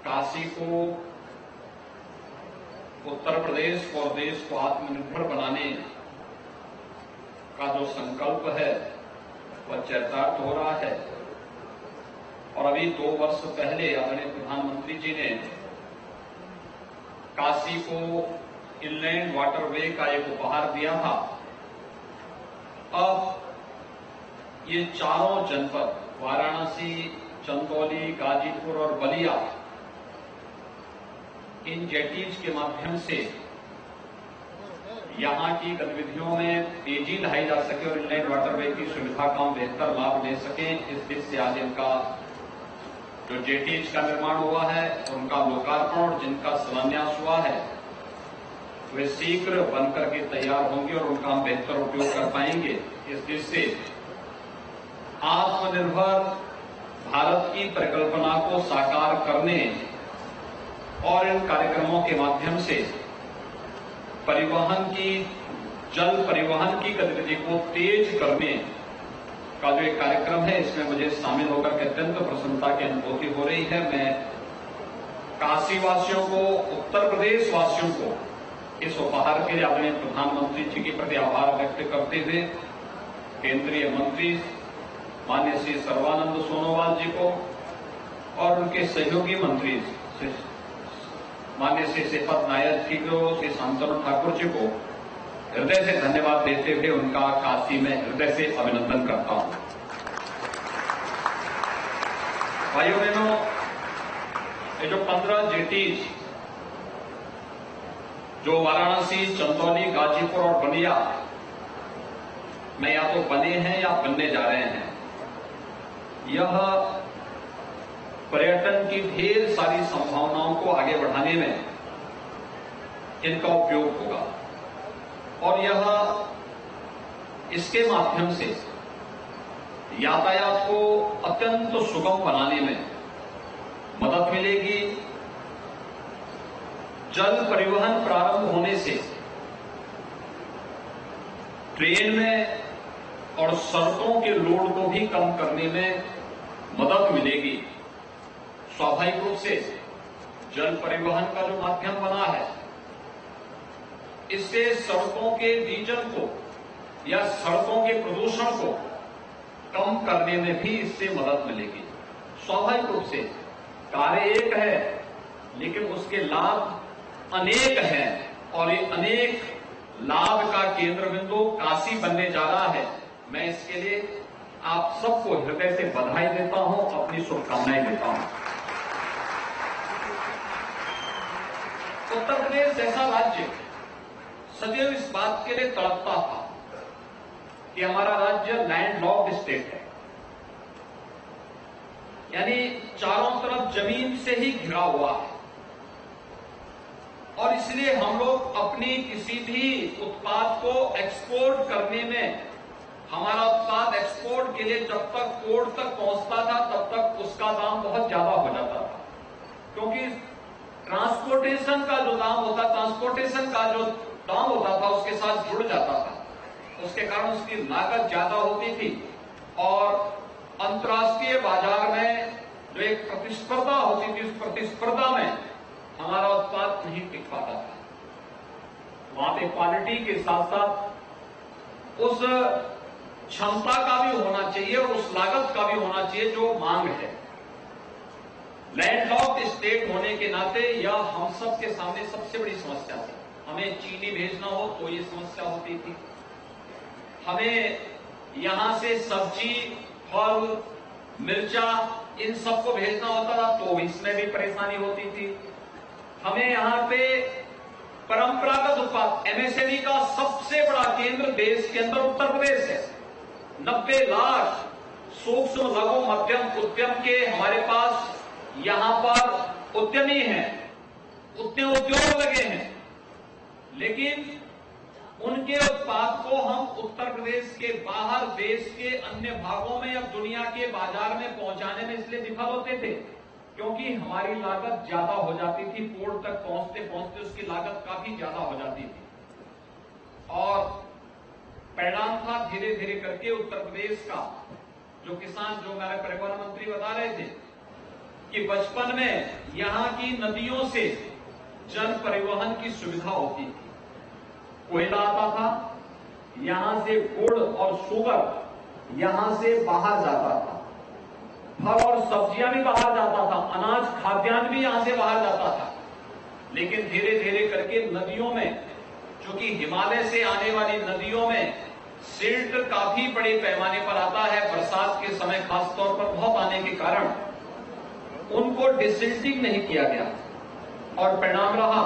काशी को, उत्तर प्रदेश और देश को आत्मनिर्भर बनाने का जो संकल्प है वह चरितार्थ हो रहा है। और अभी 2 वर्ष पहले आदरणीय प्रधानमंत्री जी ने काशी को इनलैंड वाटरवे का एक उपहार दिया था। अब ये चारों जनपद वाराणसी, चंदौली, गाजीपुर और बलिया, इन जेटीज के माध्यम से यहां की गतिविधियों में तेजी लाई जा सके और इनलैंड वाटरवे की सुविधा का हम बेहतर लाभ ले सकें, इस दिश से आज इनका जो जेटीज का निर्माण हुआ है उनका लोकार्पण और जिनका शिलान्यास हुआ है वे शीघ्र बनकर के तैयार होंगे और उनका हम बेहतर उपयोग कर पाएंगे। इस दिश से आत्मनिर्भर भारत की परिकल्पना को साकार करने और इन कार्यक्रमों के माध्यम से परिवहन की, जल परिवहन की गतिविधि को तेज करने का जो एक कार्यक्रम है, इसमें मुझे शामिल होकर के अत्यंत प्रसन्नता की अनुभूति हो रही है। मैं काशी वासियों को, उत्तर प्रदेश वासियों को इस उपहार के लिए आदरणीय प्रधानमंत्री जी के प्रति आभार व्यक्त करते हुए केंद्रीय मंत्री माननीय श्री सर्बानंद सोनोवाल जी को और उनके सहयोगी मंत्री माननीय श्री श्रीपद नायक जी को, श्री शांतनु ठाकुर जी को हृदय से धन्यवाद देते हुए उनका काशी में हृदय से अभिनंदन करता हूं। भाइयों बहनों, ये जो 15 जेटीज जो वाराणसी, चंदौली, गाजीपुर और बलिया में या तो बने हैं या बनने जा रहे हैं, यह पर्यटन की ढेर सारी संभावनाओं को आगे बढ़ाने में इनका उपयोग होगा और यह इसके माध्यम से यातायात को अत्यंत सुगम बनाने में मदद मिलेगी। जल परिवहन प्रारंभ होने से ट्रेन में और सड़कों के लोड को भी कम करने में मदद मिलेगी। स्वाभाविक रूप से जल परिवहन का जो माध्यम बना है, इससे सड़कों के डीजल को या सड़कों के प्रदूषण को कम करने में भी इससे मदद मिलेगी। स्वाभाविक रूप से कार्य एक है, लेकिन उसके लाभ अनेक हैं और ये अनेक लाभ का केंद्र बिंदु काशी बनने जा रहा है। मैं इसके लिए आप सबको हृदय से बधाई देता हूं, अपनी शुभकामनाएं देता हूं। उत्तर प्रदेश जैसा राज्य सदैव इस बात के लिए तड़पता था कि हमारा राज्य लैंडलॉक्ड स्टेट है, यानी चारों तरफ जमीन से ही घिरा हुआ है और इसलिए हम लोग अपनी किसी भी उत्पाद को एक्सपोर्ट करने में, हमारा उत्पाद एक्सपोर्ट के लिए जब तक पोर्ट तक पहुंचता था तब तक उसका दाम बहुत ज्यादा हो जाता था, क्योंकि ट्रांसपोर्टेशन का जो दाम होता, ट्रांसपोर्टेशन का जो दाम होता था उसके साथ जुड़ जाता था। उसके कारण उसकी लागत ज्यादा होती थी और अंतर्राष्ट्रीय बाजार में जो एक प्रतिस्पर्धा होती थी, उस प्रतिस्पर्धा में हमारा उत्पाद नहीं टिक पाता था। वहां पे क्वालिटी के साथ साथ उस क्षमता का भी होना चाहिए और उस लागत का भी होना चाहिए जो मांग है। लैंडलॉक्ड स्टेट होने के नाते यह हम सब के सामने सबसे बड़ी समस्या थी। हमें चीनी भेजना हो तो ये समस्या होती थी, हमें यहां से सब्जी, फल, मिर्चा इन सबको भेजना होता था तो इसमें भी परेशानी होती थी। हमें यहां पे परंपरागत उत्पाद, एमएसएमई का सबसे बड़ा केंद्र देश के अंदर उत्तर प्रदेश है। 90 लाख सूक्ष्म लघु मध्यम उद्यम के हमारे पास यहां पर उद्यमी हैं, उतने उद्योग लगे हैं, लेकिन उनके उत्पाद को हम उत्तर प्रदेश के बाहर, देश के अन्य भागों में या दुनिया के बाजार में पहुंचाने में इसलिए विफल होते थे क्योंकि हमारी लागत ज्यादा हो जाती थी। पोर्ट तक पहुंचते पहुंचते उसकी लागत काफी ज्यादा हो जाती थी और परिणाम था धीरे धीरे करके उत्तर प्रदेश का जो किसान, जो हमारे परिवहन मंत्री बता रहे थे कि बचपन में यहाँ की नदियों से जल परिवहन की सुविधा होती थी। कोयला आता था, यहां से गुड़ और शुगर यहां से बाहर जाता था, फल और सब्जियां भी बाहर जाता था, अनाज खाद्यान्न भी यहां से बाहर जाता था। लेकिन धीरे धीरे करके नदियों में, चूंकि हिमालय से आने वाली नदियों में सिल्ट काफी बड़े पैमाने पर आता है, बरसात के समय खासतौर पर बहुत आने के कारण उनको डिसिल्टिंग नहीं किया गया और परिणाम रहा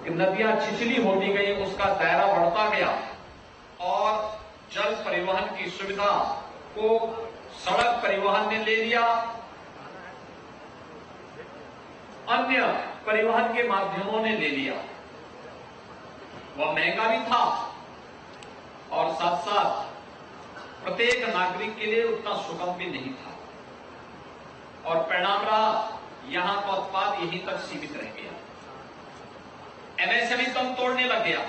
कि नदियां छिछली होती गई, उसका दायरा बढ़ता गया और जल परिवहन की सुविधा को सड़क परिवहन ने ले लिया, अन्य परिवहन के माध्यमों ने ले लिया। वह महंगा भी था और साथ साथ प्रत्येक नागरिक के लिए उतना सुगम भी नहीं था और परिणाम रहा यहां का उत्पाद यहीं तक सीमित रह गया। एमएसएमई दम तोड़ने लग गया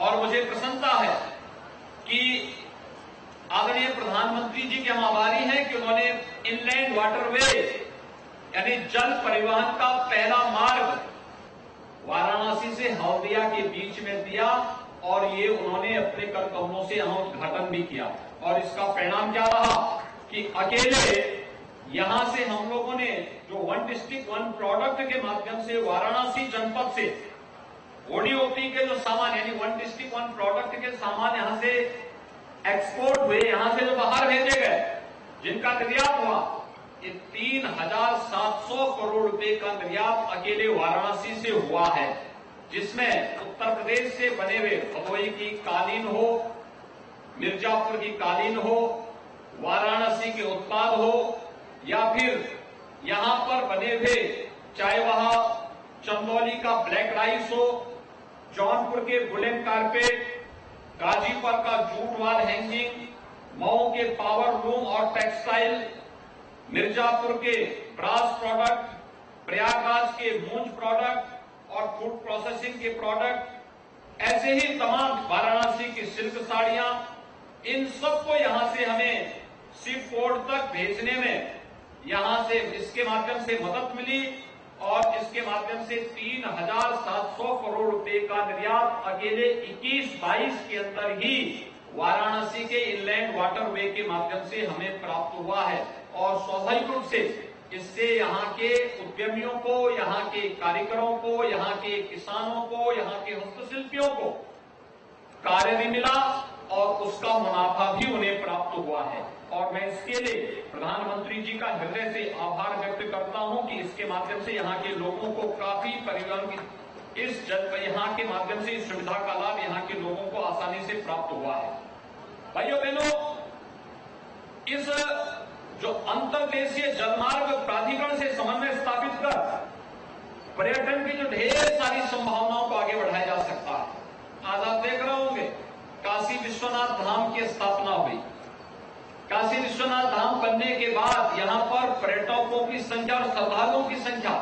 और मुझे प्रसन्नता है कि आदरणीय प्रधानमंत्री जी के हम आभारी हैं कि उन्होंने इनलैंड वाटरवे यानी जल परिवहन का पहला मार्ग वाराणसी से हल्दिया के बीच में दिया और ये उन्होंने अपने कर कदमों से यहां उद्घाटन भी किया और इसका परिणाम क्या रहा कि अकेले यहां से हम लोगों ने जो वन डिस्ट्रिक्ट वन प्रोडक्ट के माध्यम से वाराणसी जनपद से ओडीओपी के जो सामान यानी वन डिस्ट्रिक्ट वन प्रोडक्ट के सामान यहां से एक्सपोर्ट हुए, यहां से जो बाहर भेजे गए, जिनका निर्यात हुआ, ये 3,700 करोड़ रुपए का निर्यात अकेले वाराणसी से हुआ है, जिसमें उत्तर प्रदेश से बने हुए भदोही की कालीन हो, मिर्जापुर की कालीन हो, वाराणसी के उत्पाद हो या फिर यहां पर बने हुए चाहे वह चंदौली का ब्लैक राइस हो, जौनपुर के वुलन कारपेट, गाजीपुर का जूट वाल हैंगिंग, मऊ के पावर लूम और टेक्सटाइल, मिर्जापुर के ब्रास प्रोडक्ट, प्रयागराज के मूंज प्रोडक्ट और फूड प्रोसेसिंग के प्रोडक्ट, ऐसे ही तमाम वाराणसी की सिल्क साड़ियां, इन सबको यहां से हमें सी पोर्ट तक भेजने में यहां से इसके माध्यम से मदद मिली और इसके माध्यम से 3,700 करोड़ रुपए का निर्यात अकेले 21-22 के अंदर ही वाराणसी के इनलैंड वाटरवे के माध्यम से हमें प्राप्त हुआ है और स्वाभाविक रूप से इससे यहां के उद्यमियों को, यहां के कारीगरों को, यहां के किसानों को, यहां के हस्तशिल्पियों को कार्य भी मिला और उसका मुनाफा भी उन्हें प्राप्त हुआ है और मैं इसके लिए प्रधानमंत्री जी का हृदय से आभार व्यक्त करता हूं कि इसके माध्यम से यहां के लोगों को काफी परिवहन की यहां के माध्यम से इस सुविधा का लाभ यहां के लोगों को आसानी से प्राप्त हुआ है। भाइयों बहनों, इस जो अंतर्देशीय जलमार्ग प्राधिकरण से समन्वय स्थापित कर पर्यटन की जो ढेर सारी संभावनाओं को आगे बढ़ाया जा सकता है। आज आप देख रहे होंगे काशी विश्वनाथ धाम की स्थापना हुई। काशी विश्वनाथ धाम बनने के बाद यहां पर पर्यटकों की संख्या और श्रद्धालुओं की संख्या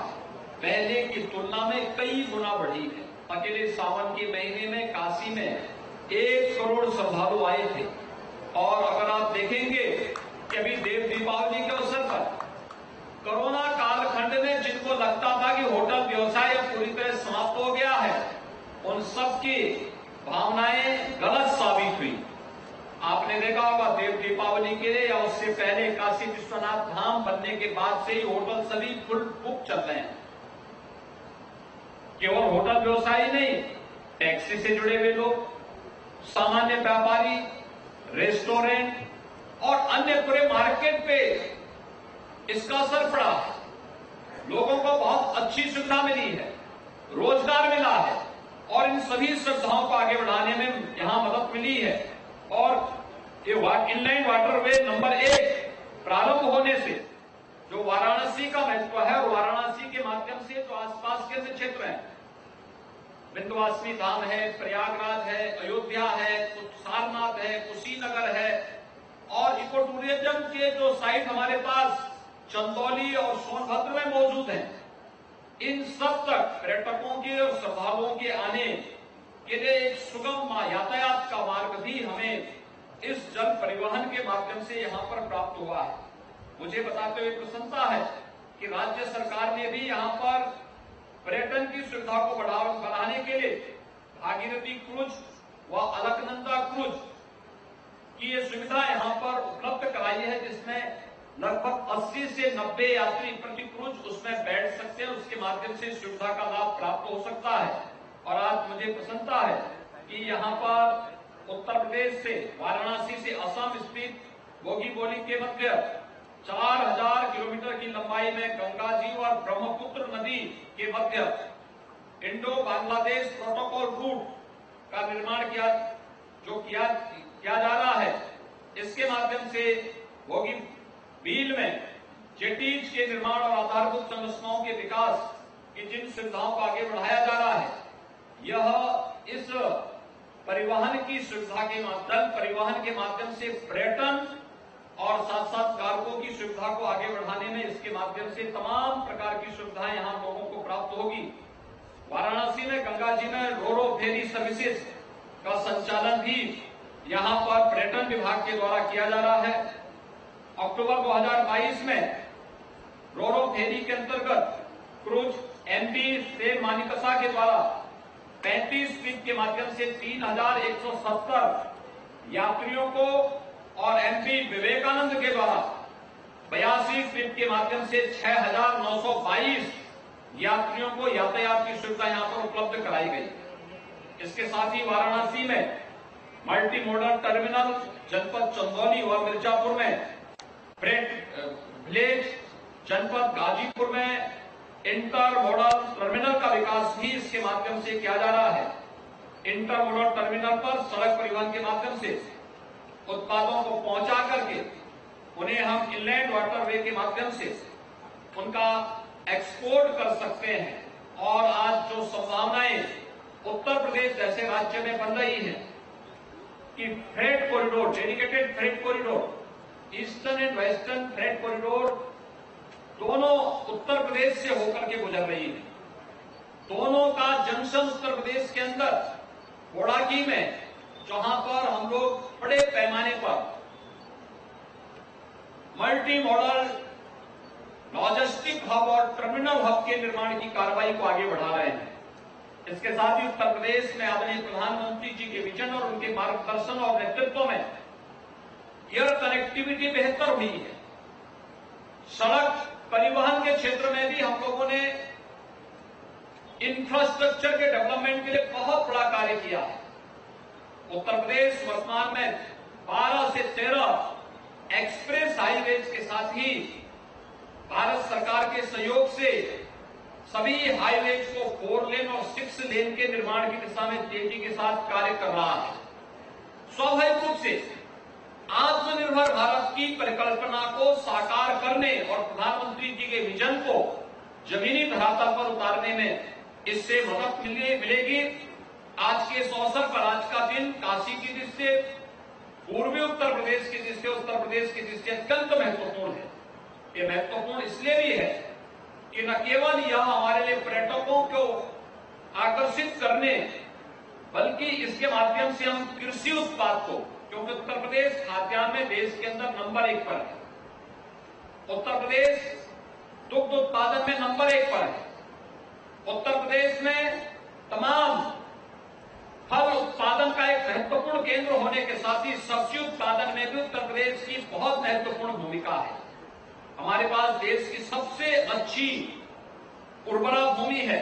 पहले की तुलना में कई गुना बढ़ी है। अकेले सावन के महीने में काशी में 1 करोड़ श्रद्धालु आए थे और अगर आप देखेंगे कि अभी देव दीपावली के अवसर पर कोरोना कालखंड में जिनको लगता था कि होटल व्यवसाय पूरी तरह समाप्त हो गया है, उन सबकी भावनाएं गलत साबित हुई। आपने देखा होगा देव दीपावली के लिए या उससे पहले काशी विश्वनाथ धाम बनने के बाद से ही होटल सभी फुल बुक चल रहे हैं। केवल होटल व्यवसायी नहीं, टैक्सी से जुड़े हुए लोग, सामान्य व्यापारी, रेस्टोरेंट और अन्य पूरे मार्केट पे इसका असर पड़ा है। लोगों को बहुत अच्छी सुविधा मिली है, रोजगार मिला है और इन सभी सुविधाओं को आगे बढ़ाने में यहां मदद मिली है और ये इनलैंड वाटरवे नंबर 1 प्रारंभ होने से जो वाराणसी का महत्व है और वाराणसी के माध्यम से जो आसपास के क्षेत्र हैं, विंध्यवासिनी धाम है, प्रयागराज है, अयोध्या है, सारनाथ है, कुशीनगर है और इको टूरिज्म के जो साइट हमारे पास चंदौली और सोनभद्र में मौजूद हैं, इन सब तक पर्यटकों के और श्रद्धालुओं के आने के लिए एक सुगम यातायात का मार्ग भी हमें इस जल परिवहन के माध्यम से यहां पर प्राप्त हुआ है। मुझे बताते हुए प्रसन्नता है कि राज्य सरकार ने भी यहाँ पर पर्यटन की सुविधा को बढ़ाने के लिए भागीरथी क्रूज व अलकनंदा क्रूज की ये सुविधा यहाँ पर उपलब्ध कराई है, जिसमें लगभग 80 से 90 यात्री प्रति क्रूज उसमें बैठ सकते हैं। उसके माध्यम से सुविधा का लाभ प्राप्त हो सकता है। और आज मुझे प्रसन्नता है कि यहाँ पर उत्तर प्रदेश से, वाराणसी से असम स्थित बोगीबील के मध्य 4000 किलोमीटर की लंबाई में गंगा जी और ब्रह्मपुत्र नदी के मध्य इंडो बांग्लादेश प्रोटोकॉल रूट का निर्माण किया जा रहा है। इसके माध्यम से बोगीबील में जेटीज के निर्माण और आधारभूत संरचनाओं के विकास की जिन सुविधाओं को आगे बढ़ाया जा रहा है, यह इस परिवहन की सुविधा के परिवहन के माध्यम से पर्यटन और साथ साथ कार्गो की सुविधा को आगे बढ़ाने में इसके माध्यम से तमाम प्रकार की सुविधाएं यहां लोगों को प्राप्त होगी। वाराणसी में गंगा जी में रोरो फेरी सर्विसेज का संचालन भी यहां पर पर्यटन विभाग के द्वारा किया जा रहा है। अक्टूबर 2022 में रोरो फेरी के अंतर्गत क्रूज एमपी से मानिकसा के द्वारा 35 ट्रिप के माध्यम से 3170 यात्रियों को और एमपी विवेकानंद के द्वारा 82 ट्रिप के माध्यम से 6922 यात्रियों को यातायात की सुविधा यहां पर उपलब्ध कराई गई। इसके साथ ही वाराणसी में मल्टी मॉडल टर्मिनल जनपद चंदौली और मिर्जापुर में फ्रेट विलेज जनपद गाजीपुर में इंटर मॉडल टर्मिनल का विकास भी इसके माध्यम से किया जा रहा है। इंटर मॉडल टर्मिनल पर सड़क परिवहन के माध्यम से उत्पादों को पहुंचा करके उन्हें हम इनलैंड वाटरवे के माध्यम से उनका एक्सपोर्ट कर सकते हैं। और आज जो संभावनाएं उत्तर प्रदेश जैसे राज्य में बन रही है कि freight corridor, dedicated freight corridor, eastern and western freight corridor दोनों उत्तर प्रदेश से होकर के गुजर रही है। दोनों का जंक्शन उत्तर प्रदेश के अंदर घोड़ाकी में, जहां पर हम लोग बड़े पैमाने पर मल्टी मॉडल लॉजिस्टिक हब और टर्मिनल हब के निर्माण की कार्रवाई को आगे बढ़ा रहे हैं। इसके साथ ही उत्तर प्रदेश में आदरणीय प्रधानमंत्री जी के विजन और उनके मार्गदर्शन और नेतृत्व में एयर कनेक्टिविटी बेहतर हुई है। सड़क परिवहन के क्षेत्र में भी हम लोगों ने इंफ्रास्ट्रक्चर के डेवलपमेंट के लिए बहुत बड़ा कार्य किया है। उत्तर प्रदेश वर्तमान में 12 से 13 एक्सप्रेस हाईवेज के साथ ही भारत सरकार के सहयोग से सभी हाईवेज को 4 लेन और 6 लेन के निर्माण की दिशा में तेजी के साथ कार्य कर रहा है। स्वाभाविक रूप से आत्मनिर्भर भारत की परिकल्पना को साकार करने और प्रधानमंत्री जी के विजन को जमीनी धरातल पर उतारने में इससे मदद मिलेगी। आज के इस अवसर पर आज का दिन काशी की दृष्टि से, पूर्वी उत्तर प्रदेश की दृष्टि से, उत्तर प्रदेश की दृष्टि से अत्यंत महत्वपूर्ण है। ये महत्वपूर्ण इसलिए भी है कि न केवल यह हमारे लिए पर्यटकों को आकर्षित करने, बल्कि इसके माध्यम से हम कृषि उत्पाद को, क्योंकि उत्तर प्रदेश खाद्यान्न में देश के अंदर नंबर 1 पर है। उत्तर प्रदेश दुग्ध उत्पादन में नंबर 1 पर है। उत्तर प्रदेश में तमाम फल उत्पादन का एक महत्वपूर्ण केंद्र होने के साथ ही सब्जी उत्पादन में भी उत्तर प्रदेश की बहुत महत्वपूर्ण भूमिका है। हमारे पास देश की सबसे अच्छी उर्वरा भूमि है,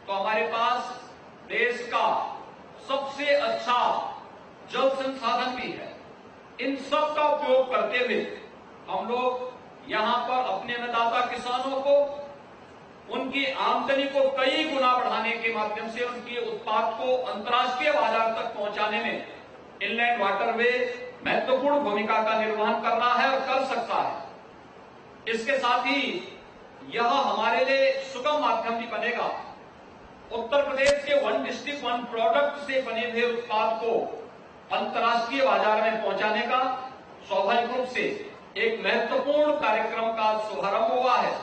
तो हमारे पास देश का सबसे अच्छा जल संसाधन भी है। इन सब का उपयोग करते हुए हम लोग यहां पर अपने अन्नदाता किसानों को उनकी आमदनी को कई गुना बढ़ाने के माध्यम से उनके उत्पाद को अंतर्राष्ट्रीय बाजार तक पहुंचाने में इनलैंड वाटरवे महत्वपूर्ण भूमिका का निर्वहन कर रहा है और कर सकता है। इसके साथ ही यह हमारे लिए सुगम माध्यम भी बनेगा। उत्तर प्रदेश के 1 डिस्ट्रिक्ट 1 प्रोडक्ट से बने हुए उत्पाद को अंतर्राष्ट्रीय बाजार में पहुंचाने का स्वाभाविक रूप से एक महत्वपूर्ण कार्यक्रम का शुभारंभ हुआ है।